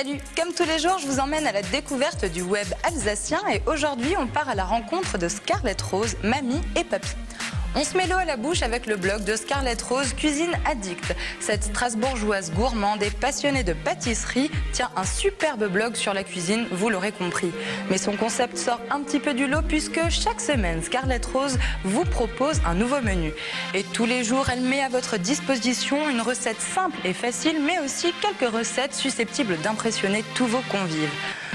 Salut, comme tous les jours, je vous emmène à la découverte du web alsacien et aujourd'hui, on part à la rencontre de Scarlett Rose, mamie et papy. On se met l'eau à la bouche avec le blog de Scarlett Rose, Cuisine Addict. Cette Strasbourgeoise gourmande et passionnée de pâtisserie tient un superbe blog sur la cuisine, vous l'aurez compris. Mais son concept sort un petit peu du lot puisque chaque semaine, Scarlett Rose vous propose un nouveau menu. Et tous les jours, elle met à votre disposition une recette simple et facile, mais aussi quelques recettes susceptibles d'impressionner tous vos convives.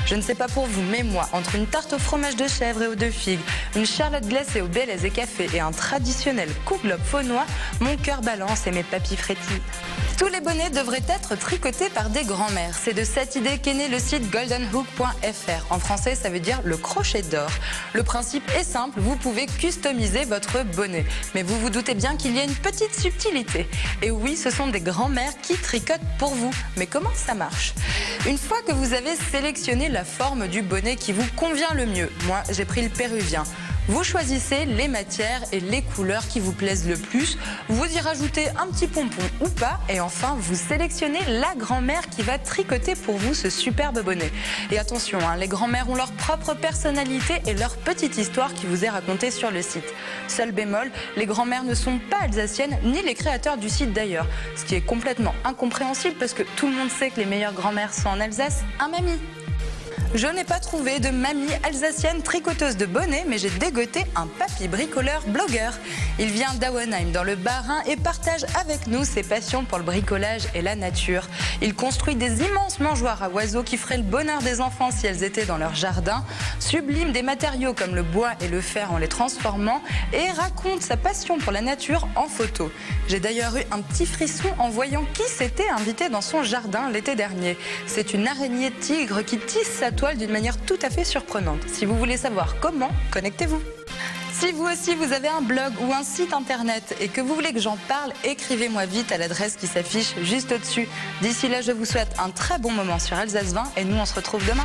Je ne sais pas pour vous, mais moi, entre une tarte au fromage de chèvre et aux 2 figues, une charlotte glacée au Bélez et café et un traditionnel kouglob faunois, mon cœur balance et mes papilles frétillent. Tous les bonnets devraient être tricotés par des grands-mères. C'est de cette idée qu'est né le site goldenhook.fr. En français, ça veut dire le crochet d'or. Le principe est simple, vous pouvez customiser votre bonnet. Mais vous vous doutez bien qu'il y a une petite subtilité. Et oui, ce sont des grands-mères qui tricotent pour vous. Mais comment ça marche ? Une fois que vous avez sélectionné la forme du bonnet qui vous convient le mieux, moi j'ai pris le péruvien. Vous choisissez les matières et les couleurs qui vous plaisent le plus, vous y rajoutez un petit pompon ou pas et enfin vous sélectionnez la grand-mère qui va tricoter pour vous ce superbe bonnet. Et attention, les grand-mères ont leur propre personnalité et leur petite histoire qui vous est racontée sur le site. Seul bémol, les grand-mères ne sont pas alsaciennes ni les créateurs du site d'ailleurs, ce qui est complètement incompréhensible parce que tout le monde sait que les meilleures grand-mères sont en Alsace, mamie. Je n'ai pas trouvé de mamie alsacienne tricoteuse de bonnets, mais j'ai dégoté un papy bricoleur blogueur. Il vient d'Auenheim dans le Bas-Rhin et partage avec nous ses passions pour le bricolage et la nature. Il construit des immenses mangeoires à oiseaux qui feraient le bonheur des enfants si elles étaient dans leur jardin, sublime des matériaux comme le bois et le fer en les transformant et raconte sa passion pour la nature en photo. J'ai d'ailleurs eu un petit frisson en voyant qui s'était invité dans son jardin l'été dernier. C'est une araignée tigre qui tisse sa toile d'une manière tout à fait surprenante. Si vous voulez savoir comment, connectez-vous. Si vous aussi vous avez un blog ou un site internet et que vous voulez que j'en parle, écrivez-moi vite à l'adresse qui s'affiche juste au-dessus. D'ici là, je vous souhaite un très bon moment sur Alsace 20 et nous on se retrouve demain.